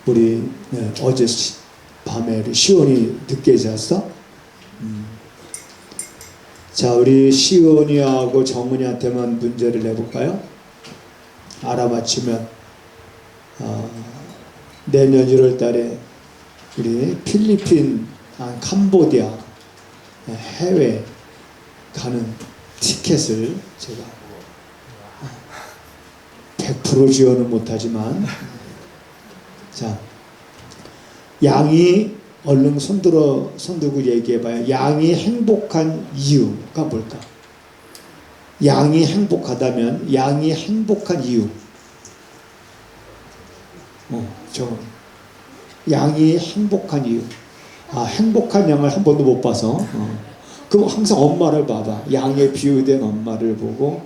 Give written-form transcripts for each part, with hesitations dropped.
우리 어제 밤에 우리 시온이 늦게 잤어? 자, 우리 시온이하고 정은이한테만 문제를 내볼까요? 알아맞히면 내년 1월 달에 우리 필리핀, 캄보디아 해외 가는 티켓을 제가 100% 지원은 못하지만, 자, 양이 얼른 손들고 얘기해봐요. 양이 행복한 이유가 뭘까? 양이 행복하다면 양이 행복한 이유. 양이 행복한 이유. 행복한 양을 한 번도 못 봐서. 그럼 항상 엄마를 봐봐. 양에 비유된 엄마를 보고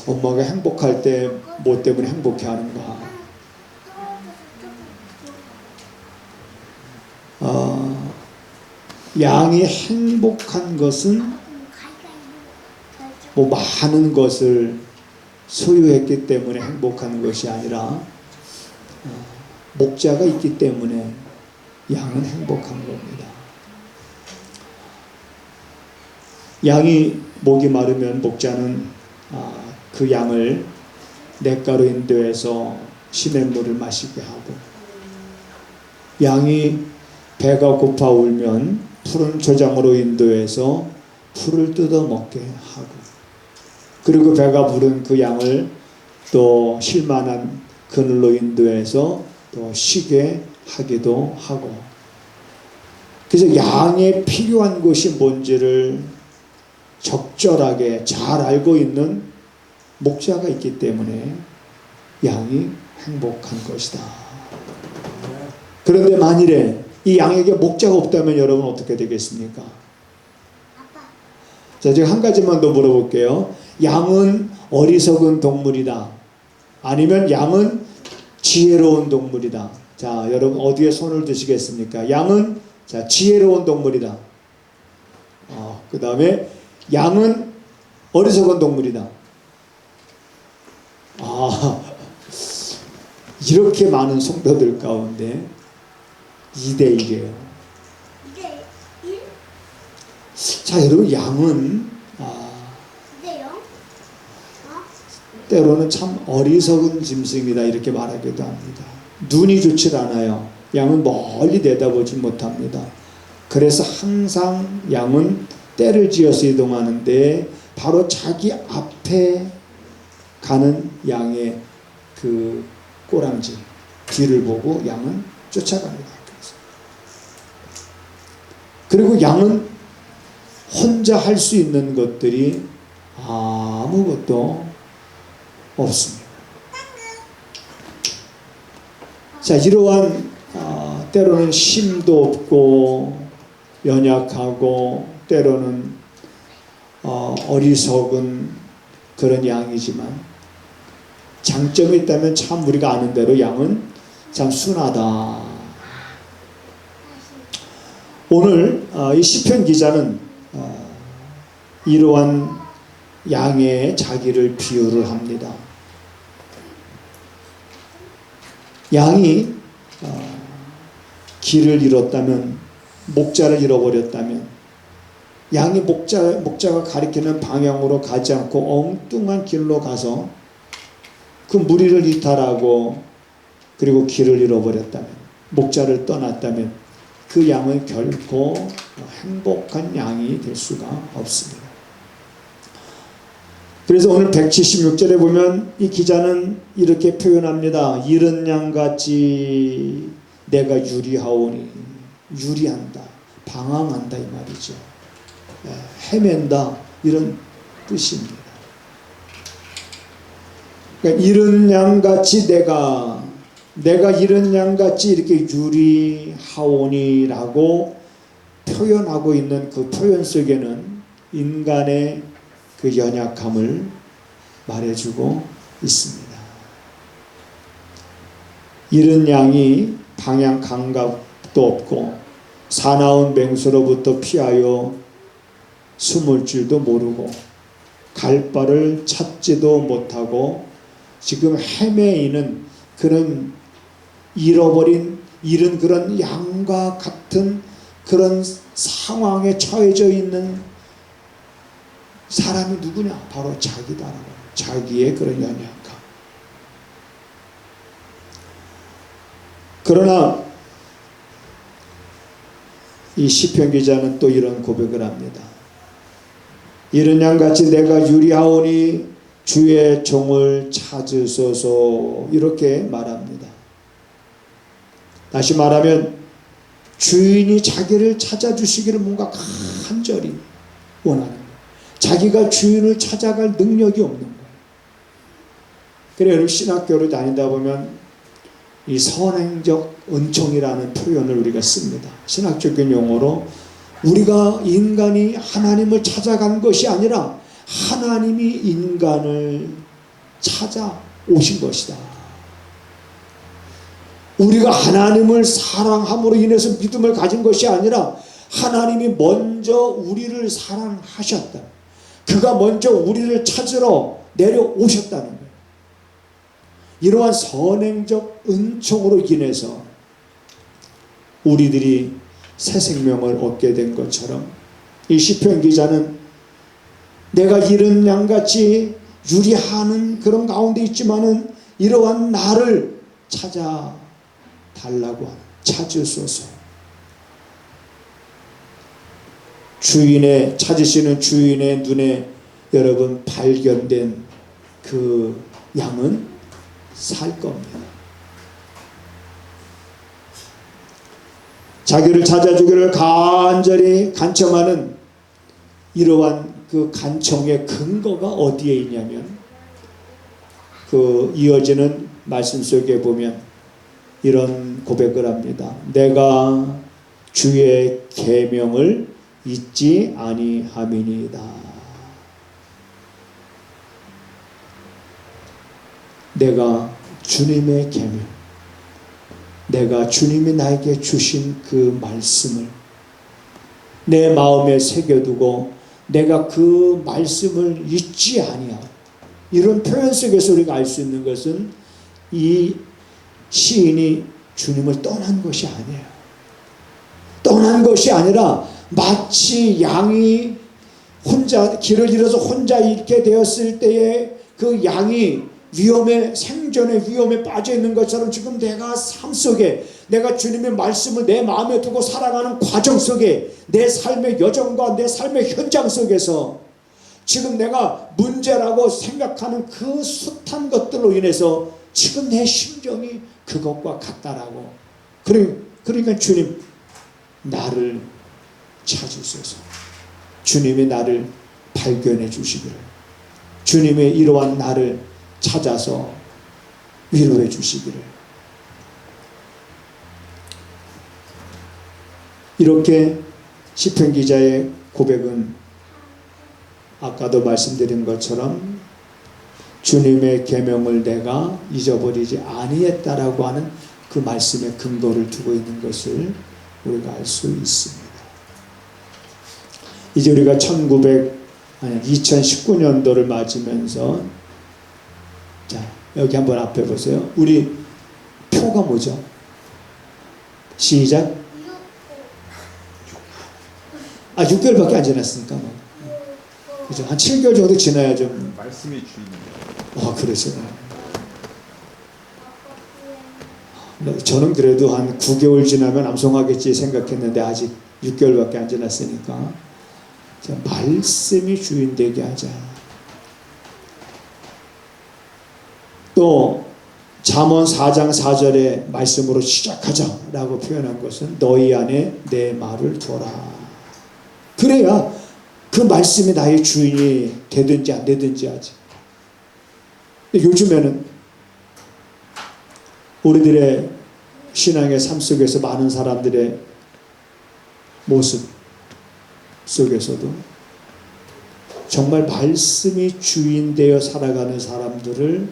엄마가 행복할 때 뭐 때문에 행복해 하는가. 양이 행복한 것은 뭐 많은 것을 소유했기 때문에 행복한 것이 아니라 목자가 있기 때문에 양은 행복한 겁니다. 양이 목이 마르면 목자는 그 양을 냇가로 인도해서 시냇물을 마시게 하고, 양이 배가 고파 울면 푸른 초장으로 인도해서 풀을 뜯어 먹게 하고, 그리고 배가 부른 그 양을 또 쉴만한 그늘로 인도해서 또 쉬게 하기도 하고. 그래서 양에 필요한 것이 뭔지를 적절하게 잘 알고 있는 목자가 있기 때문에 양이 행복한 것이다. 그런데 만일에 이 양에게 목자가 없다면 여러분 어떻게 되겠습니까? 자, 제가 한 가지만 더 물어볼게요. 양은 어리석은 동물이다, 아니면 양은 지혜로운 동물이다? 자, 여러분 어디에 손을 드시겠습니까? 양은 지혜로운 동물이다. 그 다음에 양은 어리석은 동물이다. 이렇게 많은 성도들 가운데 2대1이에요. 2대1? 자, 여러분, 양은 2대0? 때로는 참 어리석은 짐승이다 이렇게 말하기도 합니다. 눈이 좋질 않아요. 양은 멀리 내다보지 못합니다. 그래서 항상 양은 때를 지어서 이동하는데 바로 자기 앞에 가는 양의 그 꼬랑지 뒤를 보고 양은 쫓아갑니다. 그리고 양은 혼자 할 수 있는 것들이 아무것도 없습니다. 자, 이러한 때로는 힘도 없고 연약하고 때로는 어리석은 그런 양이지만, 장점이 있다면 참 우리가 아는 대로 양은 참 순하다. 오늘 이 시편 기자는 이러한 양의 자기를 비유를 합니다. 양이 길을 잃었다면, 목자를 잃어버렸다면, 양이 목자가 가리키는 방향으로 가지 않고 엉뚱한 길로 가서 그 무리를 이탈하고 그리고 길을 잃어버렸다면, 목자를 떠났다면 그 양은 결코 행복한 양이 될 수가 없습니다. 그래서 오늘 176절에 보면 이 기자는 이렇게 표현합니다. 잃은 양같이 내가 유리하오니, 유리한다, 방황한다 이 말이죠. 헤맨다 이런 뜻입니다. 그러니까 잃은 양같이 내가 잃은 양같이 이렇게 유리하오니라고 표현하고 있는 그 표현 속에는 인간의 그 연약함을 말해주고 있습니다. 잃은 양이 방향 감각도 없고 사나운 맹수로부터 피하여 숨을 줄도 모르고 갈 바를 찾지도 못하고 지금 헤매이는 그런 잃어버린 잃은 그런 양과 같은 그런 상황에 처해져 있는 사람이 누구냐? 바로 자기다라고. 자기의 그런 연약함. 그러나 이 시편 기자는 또 이런 고백을 합니다. 이런 양같이 내가 유리하오니 주의 종을 찾으소서, 이렇게 말합니다. 다시 말하면 주인이 자기를 찾아주시기를 뭔가 간절히 원하는 거예요. 자기가 주인을 찾아갈 능력이 없는 거예요. 그래서 여러분, 신학교를 다니다 보면 이 선행적 은총이라는 표현을 우리가 씁니다. 신학적인 용어로 우리가 인간이 하나님을 찾아간 것이 아니라 하나님이 인간을 찾아오신 것이다. 우리가 하나님을 사랑함으로 인해서 믿음을 가진 것이 아니라 하나님이 먼저 우리를 사랑하셨다. 그가 먼저 우리를 찾으러 내려오셨다는 거예요. 이러한 선행적 은총으로 인해서 우리들이 새 생명을 얻게 된 것처럼 이 시편 기자는 내가 잃은 양같이 유리하는 그런 가운데 있지만은 이러한 나를 찾아 달라고 하는, 찾으소서. 주인의, 찾으시는 주인의 눈에 여러분 발견된 그 양은 살 겁니다. 자기를 찾아주기를 간절히 간청하는 이러한 그 간청의 근거가 어디에 있냐면 그 이어지는 말씀 속에 보면 이런 고백을 합니다. 내가 주의 계명을 잊지 아니함이니이다. 내가 주님의 계명, 내가 주님이 나에게 주신 그 말씀을 내 마음에 새겨두고 내가 그 말씀을 잊지 아니하고, 이런 표현 속에서 우리가 알 수 있는 것은 이 시인이 주님을 떠난 것이 아니에요. 떠난 것이 아니라 마치 양이 혼자 길을 잃어서 혼자 잃게 되었을 때에 그 양이 생존의 위험에 빠져 있는 것처럼 지금 내가 삶 속에 내가 주님의 말씀을 내 마음에 두고 살아가는 과정 속에 내 삶의 여정과 내 삶의 현장 속에서 지금 내가 문제라고 생각하는 그 숱한 것들로 인해서 지금 내 심정이 그것과 같다라고. 그러니까 주님, 나를 찾으소서. 주님이 나를 발견해 주시기를, 주님의 이러한 나를 찾아서 위로해 주시기를. 이렇게 시편 기자의 고백은 아까도 말씀드린 것처럼 주님의 계명을 내가 잊어버리지 아니했다라고 하는 그 말씀에 근거를 두고 있는 것을 우리가 알 수 있습니다. 이제 우리가 2019년도를 맞으면서, 자, 여기 한번 앞에 보세요. 우리 표가 뭐죠? 시작. 6개월밖에 안 지났으니까 뭐. 그죠? 한 7개월 정도 지나야 좀 말씀이 주인입니다. 그러죠. 저는 그래도 한 9개월 지나면 암송하겠지 생각했는데 아직 6개월밖에 안 지났으니까, 자, 말씀이 주인 되게 하자. 또 잠언 4장 4절의 말씀으로 시작하자라고 표현한 것은 너희 안에 내 말을 둬라. 그래야 그 말씀이 나의 주인이 되든지 안 되든지 하지. 요즘에는 우리들의 신앙의 삶 속에서 많은 사람들의 모습 속에서도 정말 말씀이 주인 되어 살아가는 사람들을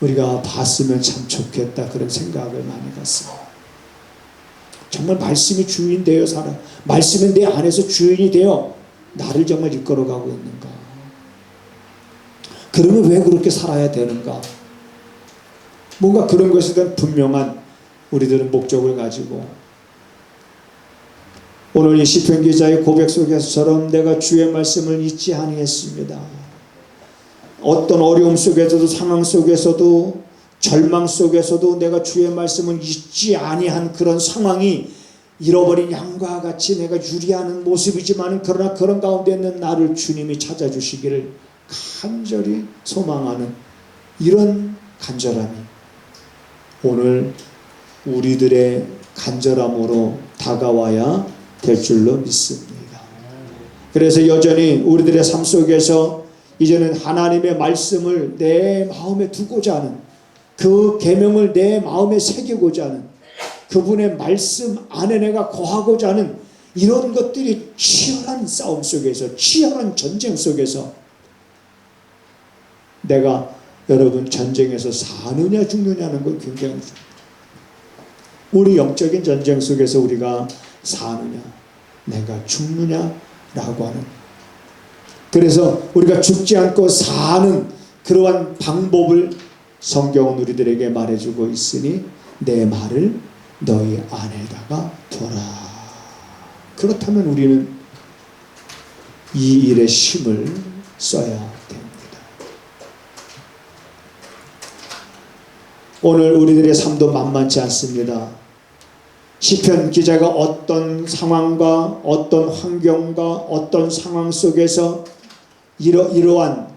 우리가 봤으면 참 좋겠다, 그런 생각을 많이 갖습니다. 정말 말씀이 주인 되어 살아, 말씀이 내 안에서 주인이 되어 나를 정말 이끌어가고 있는가. 그러면 왜 그렇게 살아야 되는가. 뭔가 그런 것에 대한 분명한 우리들은 목적을 가지고 오늘 이 시편 기자의 고백 속에서처럼 내가 주의 말씀을 잊지 아니했습니다. 어떤 어려움 속에서도 상황 속에서도 절망 속에서도 내가 주의 말씀을 잊지 아니한 그런 상황이 잃어버린 양과 같이 내가 유리하는 모습이지만 그러나 그런 가운데 있는 나를 주님이 찾아주시기를 간절히 소망하는 이런 간절함이 오늘 우리들의 간절함으로 다가와야 될 줄로 믿습니다. 그래서 여전히 우리들의 삶 속에서 이제는 하나님의 말씀을 내 마음에 두고자 하는 그 계명을 내 마음에 새기고자 하는 그분의 말씀 안에 내가 거하고자 하는 이런 것들이 치열한 싸움 속에서 치열한 전쟁 속에서 내가 여러분 전쟁에서 사느냐 죽느냐는 건 굉장히 중요합니다. 우리 영적인 전쟁 속에서 우리가 사느냐 내가 죽느냐라고 하는 그래서 우리가 죽지 않고 사는 그러한 방법을 성경은 우리들에게 말해주고 있으니 내 말을 너희 안에다가 둬라. 그렇다면 우리는 이 일에 힘을 써야 됩니다. 오늘 우리들의 삶도 만만치 않습니다. 시편 기자가 어떤 상황과 어떤 환경과 어떤 상황 속에서 이러한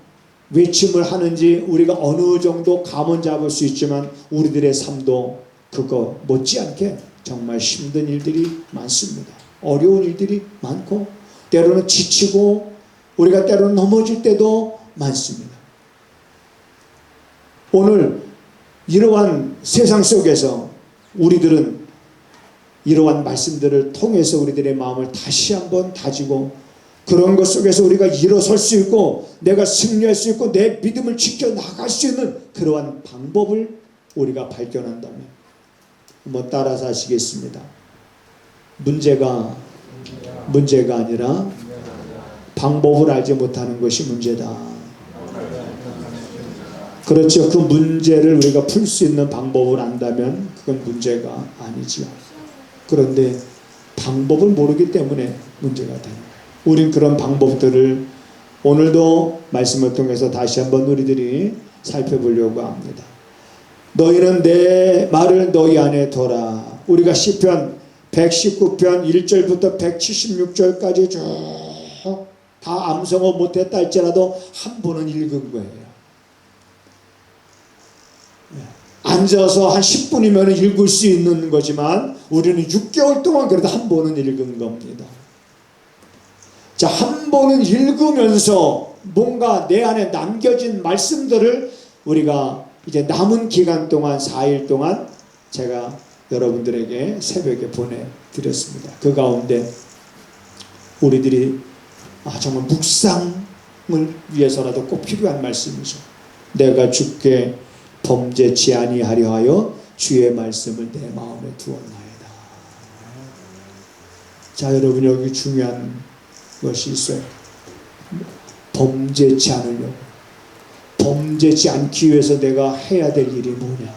외침을 하는지 우리가 어느 정도 감은 잡을 수 있지만 우리들의 삶도 그거 못지않게 정말 힘든 일들이 많습니다. 어려운 일들이 많고 때로는 지치고 우리가 때로는 넘어질 때도 많습니다. 오늘 이러한 세상 속에서 우리들은 이러한 말씀들을 통해서 우리들의 마음을 다시 한번 다지고 그런 것 속에서 우리가 일어설 수 있고 내가 승리할 수 있고 내 믿음을 지켜나갈 수 있는 그러한 방법을 우리가 발견한다면 한번 따라서 하시겠습니다. 문제가 아니라 방법을 알지 못하는 것이 문제다. 그렇죠. 그 문제를 우리가 풀 수 있는 방법을 안다면 그건 문제가 아니지요. 그런데 방법을 모르기 때문에 문제가 되는 거예요. 우린 그런 방법들을 오늘도 말씀을 통해서 다시 한번 우리들이 살펴보려고 합니다. 너희는 내 말을 너희 안에 둬라. 우리가 시편 119편 1절부터 176절까지 쭉 다 암송어 못했다 할지라도 한 번은 읽은 거예요. 앉아서 한 10분이면 읽을 수 있는 거지만 우리는 6개월 동안 그래도 한 번은 읽은 겁니다. 자, 한 번은 읽으면서 뭔가 내 안에 남겨진 말씀들을 우리가 이제 남은 기간 동안 4일 동안 제가 여러분들에게 새벽에 보내드렸습니다. 그 가운데 우리들이 정말 묵상을 위해서라도 꼭 필요한 말씀이죠. 내가 주께 범죄치 아니하려 하여 주의 말씀을 내 마음에 두었나이다. 자, 여러분 여기 중요한 것이 있어요. 범죄치 않으려고. 범죄치 않기 위해서 내가 해야 될 일이 뭐냐.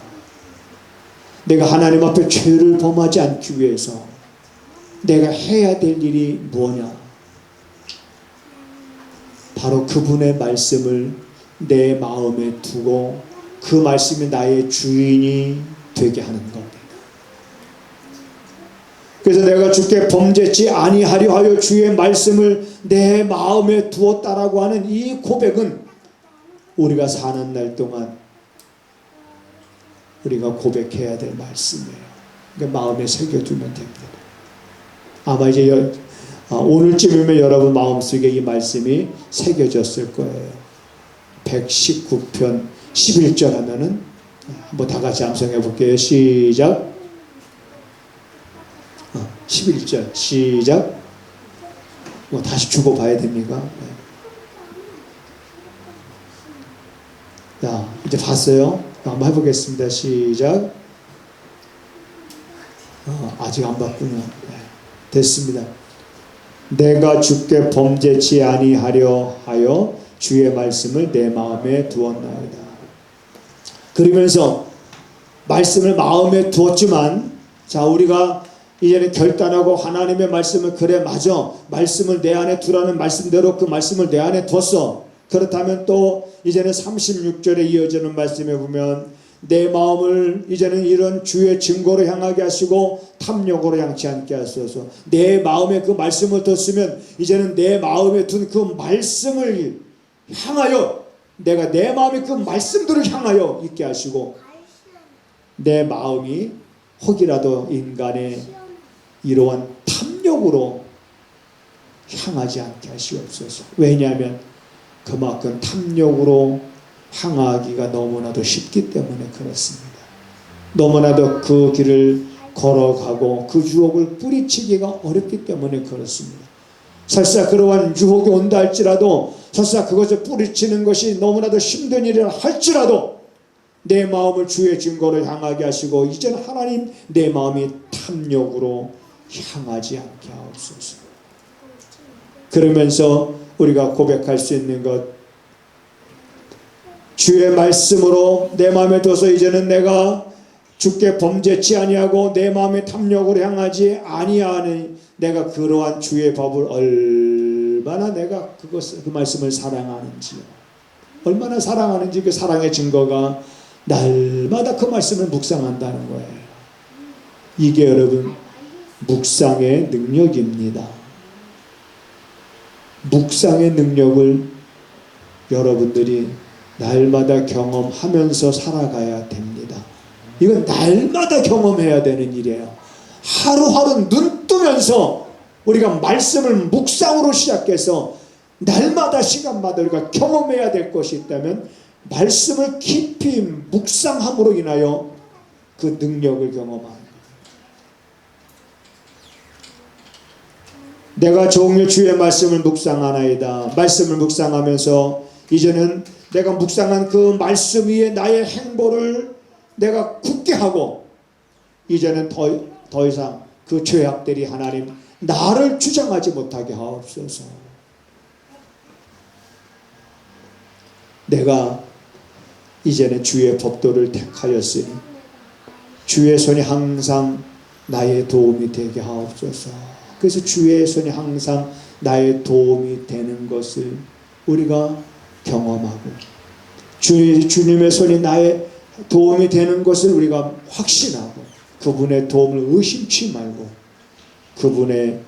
내가 하나님 앞에 죄를 범하지 않기 위해서 내가 해야 될 일이 뭐냐. 바로 그분의 말씀을 내 마음에 두고 그 말씀이 나의 주인이 되게 하는 겁니다. 그래서 내가 주께 범죄치 아니하려 하여 주의 말씀을 내 마음에 두었다라고 하는 이 고백은 우리가 사는 날 동안 우리가 고백해야 될 말씀이에요. 그러니까 마음에 새겨두면 됩니다. 아마 이제 오늘쯤이면 여러분 마음속에 이 말씀이 새겨졌을 거예요. 119편 11절 하면은 한번 다 같이 암송해 볼게요. 시작. 11절 시작. 다시 주고 봐야 됩니까? 자, 이제 봤어요. 한번 해보겠습니다. 시작. 아직 안 봤군요. 됐습니다. 내가 주께 범죄치 아니하려 하여 주의 말씀을 내 마음에 두었나이다. 그러면서 말씀을 마음에 두었지만, 자, 우리가 이제는 결단하고 하나님의 말씀을, 그래 맞아, 말씀을 내 안에 두라는 말씀대로 그 말씀을 내 안에 뒀어. 그렇다면 또 이제는 36절에 이어지는 말씀에 보면 내 마음을 이제는 이런 주의 증거로 향하게 하시고 탐욕으로 향치 않게 하소서. 내 마음에 그 말씀을 뒀으면 이제는 내 마음에 둔 그 말씀을 향하여, 내가 내 마음에 그 말씀들을 향하여 있게 하시고, 내 마음이 혹이라도 인간의 이러한 탐욕으로 향하지 않게 하시옵소서. 왜냐하면 그만큼 탐욕으로 향하기가 너무나도 쉽기 때문에 그렇습니다. 너무나도 그 길을 걸어가고 그 유혹을 뿌리치기가 어렵기 때문에 그렇습니다. 설사 그러한 유혹이 온다 할지라도, 설사 그것을 뿌리치는 것이 너무나도 힘든 일이라 할지라도 내 마음을 주의 증거로 향하게 하시고, 이제는 하나님 내 마음이 탐욕으로 향하지 않게 하옵소서. 그러면서 우리가 고백할 수 있는 것, 주의 말씀으로 내 마음에 둬서 이제는 내가 주께 범죄치 아니하고 내 마음의 탐욕으로 향하지 아니하니, 내가 그러한 주의 법을 얼마나 내가 그 말씀을 사랑하는지요. 얼마나 사랑하는지, 그 사랑의 증거가 날마다 그 말씀을 묵상한다는 거예요. 이게 여러분 묵상의 능력입니다. 묵상의 능력을 여러분들이 날마다 경험하면서 살아가야 됩니다. 이건 날마다 경험해야 되는 일이에요. 하루하루 눈 뜨면서 우리가 말씀을 묵상으로 시작해서 날마다 시간마다 우리가 경험해야 될 것이 있다면, 말씀을 깊이 묵상함으로 인하여 그 능력을 경험합니다. 내가 종일 주의 말씀을 묵상하나이다. 말씀을 묵상하면서 이제는 내가 묵상한 그 말씀 위에 나의 행보를 내가 굳게 하고, 이제는 더 이상 그 죄악들이 하나님 나를 주장하지 못하게 하옵소서. 내가 이제는 주의 법도를 택하였으니 주의 손이 항상 나의 도움이 되게 하옵소서. 그래서 주의 손이 항상 나의 도움이 되는 것을 우리가 경험하고, 주님의 손이 나의 도움이 되는 것을 우리가 확신하고, 그분의 도움을 의심치 말고 그분의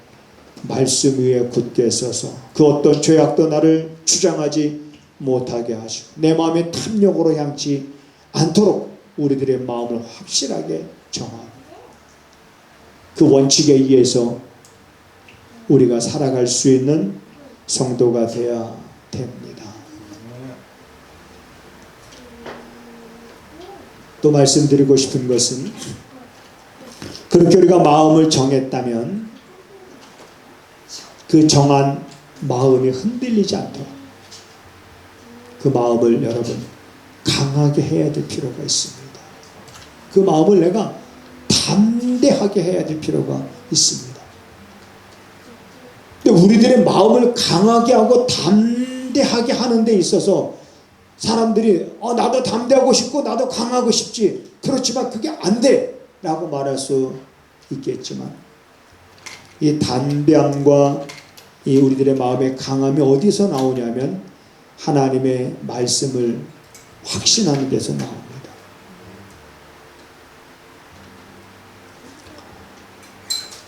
말씀 위에 굳게 서서 그 어떤 죄악도 나를 주장하지 못하게 하시고 내 마음의 탐욕으로 향치 않도록 우리들의 마음을 확실하게 정하고, 그 원칙에 의해서 우리가 살아갈 수 있는 성도가 되어야 됩니다. 또 말씀드리고 싶은 것은, 그렇게 우리가 마음을 정했다면 그 정한 마음이 흔들리지 않도록 그 마음을 여러분 강하게 해야 될 필요가 있습니다. 그 마음을 내가 담대하게 해야 될 필요가 있습니다. 근데 우리들의 마음을 강하게 하고 담대하게 하는 데 있어서 사람들이 나도 담대하고 싶고 나도 강하고 싶지, 그렇지만 그게 안 돼 라고 말할 수 있겠지만, 이 담대함과 이 우리들의 마음의 강함이 어디서 나오냐면 하나님의 말씀을 확신하는 데서 나옵니다.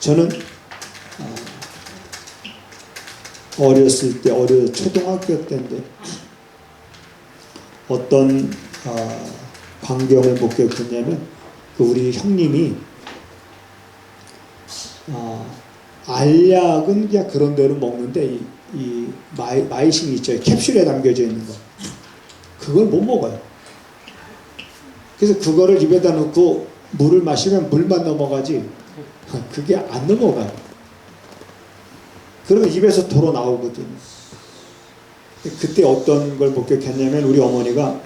저는 어렸을 때, 초등학교 때인데 어떤 광경을 목격했냐면, 우리 형님이 알약은 그냥 그런 대로 먹는데 이 마이싱 있죠, 캡슐에 담겨져 있는 거, 그걸 못 먹어요. 그래서 그거를 입에다 넣고 물을 마시면 물만 넘어가지 그게 안 넘어가요. 그러면 입에서 도로 나오거든요. 그때 어떤 걸 목격했냐면, 우리 어머니가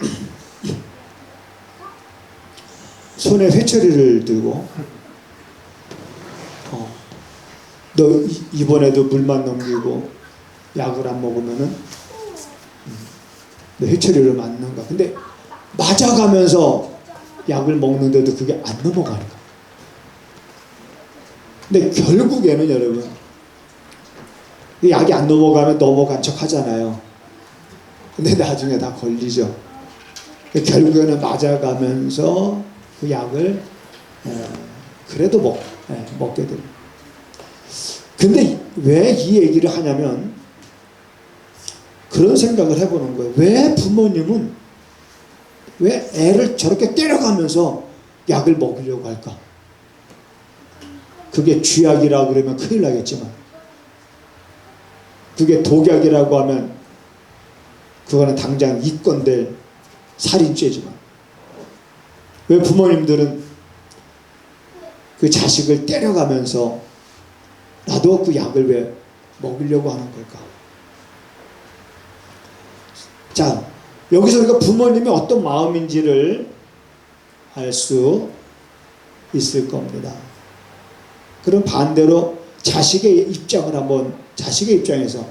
손에 회초리를 들고 너 이번에도 물만 넘기고 약을 안 먹으면은 너 회초리를 맞는가. 근데 맞아가면서 약을 먹는데도 그게 안 넘어가는 거예요. 근데 결국에는 여러분, 약이 안 넘어가면 넘어간 척 하잖아요. 근데 나중에 다 걸리죠. 결국에는 맞아가면서 그 약을 그래도 먹게 됩니다. 근데 왜 이 얘기를 하냐면 그런 생각을 해보는 거예요. 왜 부모님은 왜 애를 저렇게 때려가면서 약을 먹이려고 할까? 그게 쥐약이라고 그러면 큰일 나겠지만 그게 독약이라고 하면 그거는 당장 입건될 살인죄지만 왜 부모님들은 그 자식을 때려가면서 나도 그 약을 왜 먹이려고 하는 걸까? 자, 여기서 우리가 부모님이 어떤 마음인지를 알 수 있을 겁니다. 그럼 반대로 자식의 입장을 한번, 자식의 입장에서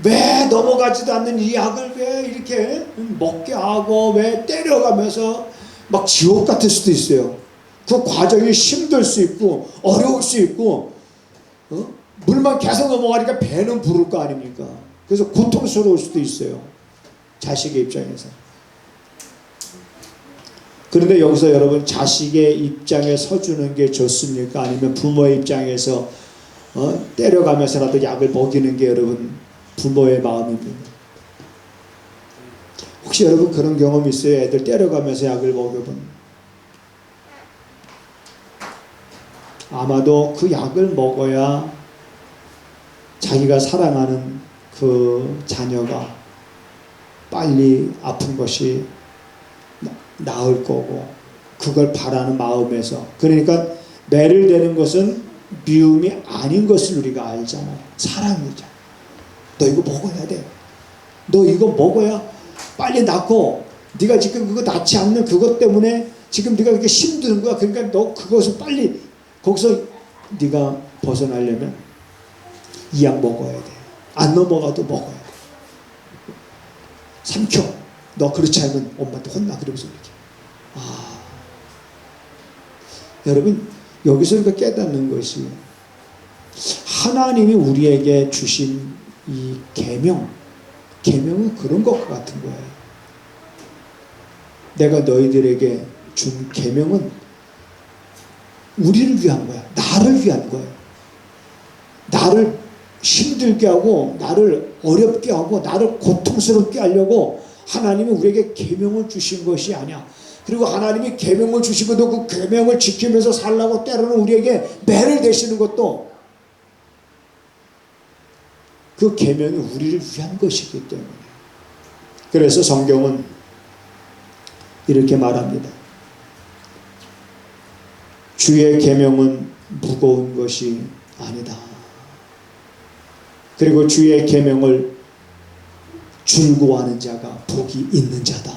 왜 넘어가지도 않는 이 약을 왜 이렇게 먹게 하고 왜 때려가면서 막 지옥 같을 수도 있어요. 그 과정이 힘들 수 있고 어려울 수 있고 물만 계속 넘어가니까 배는 부를 거 아닙니까? 그래서 고통스러울 수도 있어요. 자식의 입장에서. 그런데 여기서 여러분 자식의 입장에 서주는 게 좋습니까? 아니면 부모의 입장에서 때려가면서라도 약을 먹이는 게 여러분 부모의 마음입니다. 혹시 여러분 그런 경험 있어요? 애들 때려가면서 약을 먹여본? 아마도 그 약을 먹어야 자기가 사랑하는 그 자녀가 빨리 아픈 것이 나을 거고 그걸 바라는 마음에서, 그러니까 매를 대는 것은 미움이 아닌 것을 우리가 알잖아요. 사랑이죠. 너 이거 먹어야 돼. 너 이거 먹어야 빨리 낫고 네가 지금 그거 낫지 않는 그것 때문에 지금 네가 그렇게 힘드는 거야. 그러니까 너 그것을 빨리 거기서 네가 벗어나려면 이 약 먹어야 돼. 안 넘어가도 먹어야 돼. 삼켜. 너 그렇지 않으면 엄마한테 혼나. 그러면서 이렇게. 여러분 여기서 우리가 깨닫는 것이 하나님이 우리에게 주신 이 계명은 그런 것 같은 거예요. 내가 너희들에게 준 계명은 우리를 위한 거야. 나를 위한 거예요. 나를 힘들게 하고 나를 어렵게 하고 나를 고통스럽게 하려고 하나님이 우리에게 계명을 주신 것이 아니야. 그리고 하나님이 계명을 주신 것도 그 계명을 지키면서 살라고 때로는 우리에게 매를 대시는 것도 그 계명이 우리를 위한 것이기 때문에. 그래서 성경은 이렇게 말합니다. 주의 계명은 무거운 것이 아니다. 그리고 주의 계명을 즐거워하는 자가 복이 있는 자다.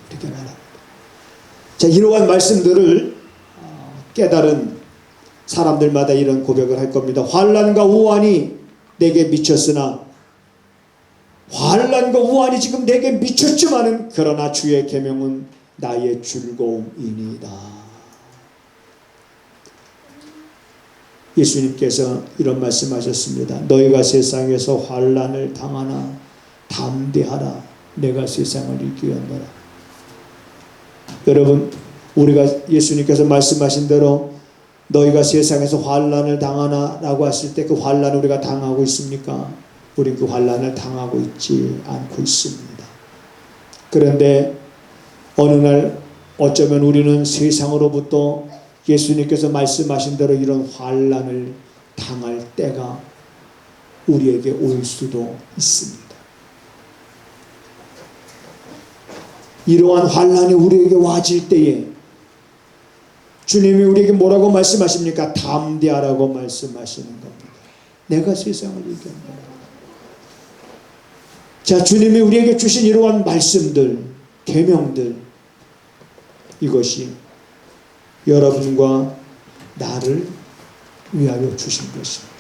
이렇게 말합니다. 자, 이러한 말씀들을 깨달은 사람들마다 이런 고백을 할 겁니다. 환난과 우환이 내게 미쳤으나, 환난과 우환이 지금 내게 미쳤지만은 그러나 주의 계명은 나의 즐거움이니이다. 예수님께서 이런 말씀하셨습니다. 너희가 세상에서 환난을 당하나 담대하라. 내가 세상을 이기었노라. 여러분, 우리가 예수님께서 말씀하신 대로 너희가 세상에서 환난을 당하나 라고 했을 때 그 환난을 우리가 당하고 있습니까? 우리는 그 환난을 당하고 있지 않고 있습니다. 그런데 어느 날 어쩌면 우리는 세상으로부터 예수님께서 말씀하신 대로 이런 환난을 당할 때가 우리에게 올 수도 있습니다. 이러한 환난이 우리에게 와질 때에 주님이 우리에게 뭐라고 말씀하십니까? 담대하라고 말씀하시는 겁니다. 내가 세상을 이겼노라. 자, 주님이 우리에게 주신 이러한 말씀들, 계명들, 이것이 여러분과 나를 위하여 주신 것입니다.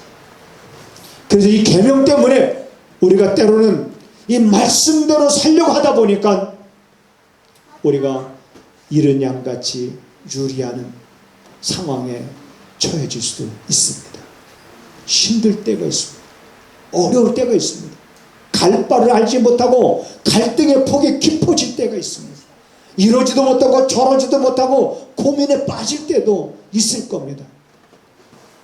그래서 이 계명 때문에 우리가 때로는 이 말씀대로 살려고 하다 보니까 우리가 이런 양같이 유리하는 상황에 처해질 수도 있습니다. 힘들 때가 있습니다. 어려울 때가 있습니다. 갈 바를 알지 못하고 갈등의 폭이 깊어질 때가 있습니다. 이러지도 못하고 저러지도 못하고 고민에 빠질 때도 있을 겁니다.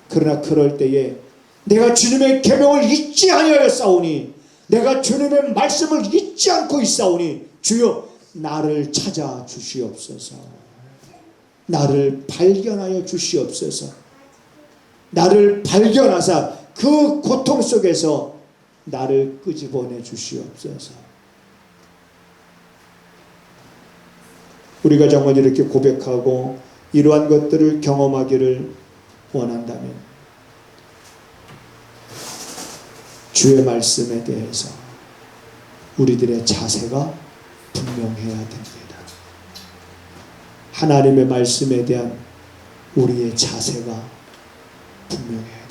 그러나 그럴 때에 내가 주님의 계명을 잊지 아니하였사오니, 내가 주님의 말씀을 잊지 않고 있사오니 주여 나를 찾아 주시옵소서. 나를 발견하여 주시옵소서. 나를 발견하사 그 고통 속에서 나를 끄집어내 주시옵소서. 우리가 정말 이렇게 고백하고 이러한 것들을 경험하기를 원한다면 주의 말씀에 대해서 우리들의 자세가 분명해야 됩니다. 하나님의 말씀에 대한 우리의 자세가 분명해야 됩니다.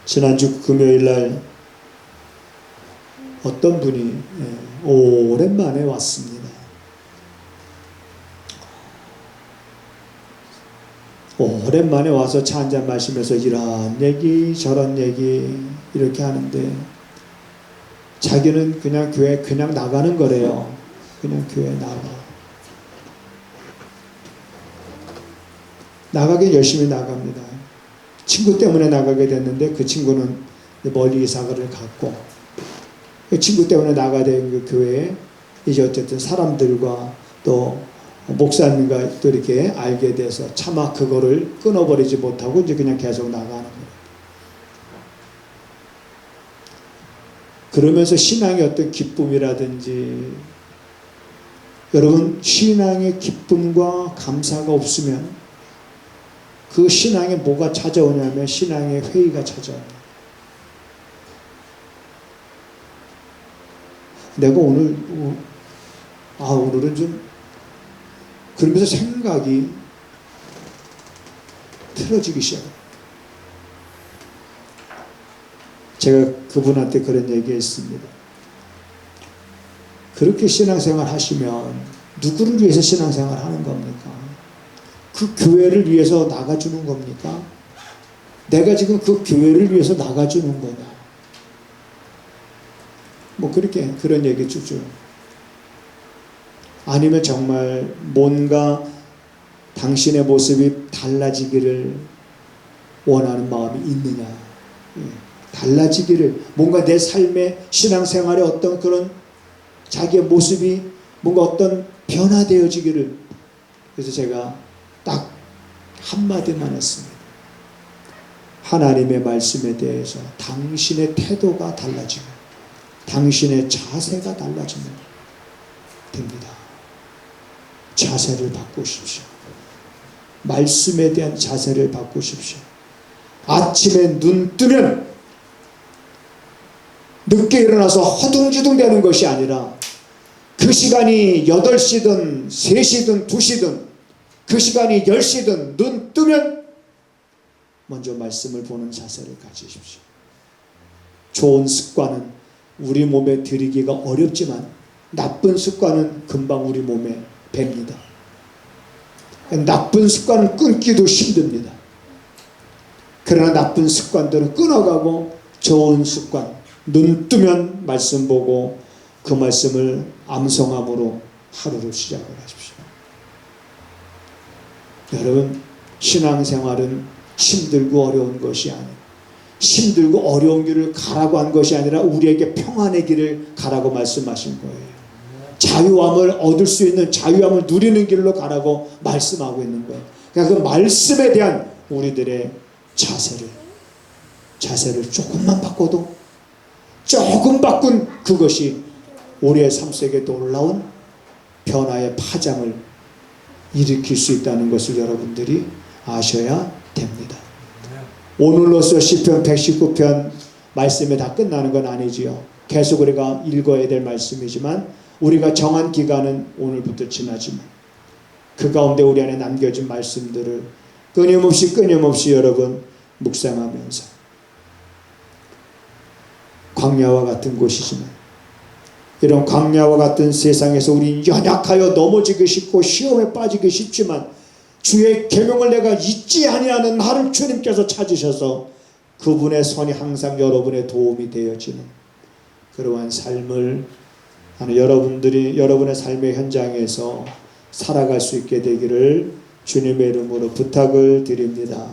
지난주 금요일날 어떤 분이 오랜만에 왔습니다. 오랜만에 와서 차 한잔 마시면서 이런 얘기 저런 얘기 이렇게 하는데 자기는 그냥 교회 그냥 나가는 거래요. 그냥 교회 나가긴 열심히 나갑니다. 친구 때문에 나가게 됐는데 그 친구는 멀리 이사가를 갔고 그 친구 때문에 나가야 되는 그 교회에 이제 어쨌든 사람들과 또 목사님과 또 이렇게 알게 돼서 차마 그거를 끊어버리지 못하고 이제 그냥 계속 나가는 거예요. 그러면서 신앙의 어떤 기쁨이라든지, 여러분 신앙의 기쁨과 감사가 없으면 그 신앙에 뭐가 찾아오냐면 신앙의 회의가 찾아옵니다. 내가 오늘은 좀 그러면서 생각이 틀어지기 시작해요. 제가 그분한테 그런 얘기했습니다. 그렇게 신앙생활 하시면 누구를 위해서 신앙생활 하는 겁니까? 그 교회를 위해서 나가주는 겁니까? 내가 지금 그 교회를 위해서 나가주는 거냐? 뭐 그렇게 그런 얘기 주죠. 아니면 정말 뭔가 당신의 모습이 달라지기를 원하는 마음이 있느냐? 달라지기를, 뭔가 내 삶의 신앙생활에 어떤 그런 자기의 모습이 뭔가 어떤 변화되어지기를. 그래서 제가 딱 한마디만 했습니다. 하나님의 말씀에 대해서 당신의 태도가 달라지면, 당신의 자세가 달라지면 됩니다. 자세를 바꾸십시오. 말씀에 대한 자세를 바꾸십시오. 아침에 눈 뜨면 늦게 일어나서 허둥지둥 되는 것이 아니라 그 시간이 8시든 3시든 2시든 그 시간이 10시든 눈 뜨면 먼저 말씀을 보는 자세를 가지십시오. 좋은 습관은 우리 몸에 들이기가 어렵지만 나쁜 습관은 금방 우리 몸에 밴니다. 나쁜 습관은 끊기도 힘듭니다. 그러나 나쁜 습관들은 끊어가고 좋은 습관, 눈 뜨면 말씀 보고 그 말씀을 암송함으로 하루를 시작을 하십시오. 여러분, 신앙생활은 힘들고 어려운 것이 아니에요. 힘들고 어려운 길을 가라고 한 것이 아니라 우리에게 평안의 길을 가라고 말씀하신 거예요. 자유함을 얻을 수 있는, 자유함을 누리는 길로 가라고 말씀하고 있는 거예요. 그러니까 그 말씀에 대한 우리들의 자세를 조금만 바꿔도, 조금 바꾼 그것이 우리의 삶 속에 놀라운 변화의 파장을 일으킬 수 있다는 것을 여러분들이 아셔야 됩니다. 오늘로써 시편 119편 말씀이 다 끝나는 건 아니지요. 계속 우리가 읽어야 될 말씀이지만 우리가 정한 기간은 오늘부터 지나지만 그 가운데 우리 안에 남겨진 말씀들을 끊임없이 여러분 묵상하면서, 광야와 같은 곳이지만 이런 광야와 같은 세상에서 우리 연약하여 넘어지기 쉽고 시험에 빠지기 쉽지만 주의 계명을 내가 잊지 아니하는 나를 주님께서 찾으셔서 그분의 손이 항상 여러분의 도움이 되어지는 그러한 삶을 하는 여러분들이 여러분의 삶의 현장에서 살아갈 수 있게 되기를 주님의 이름으로 부탁을 드립니다.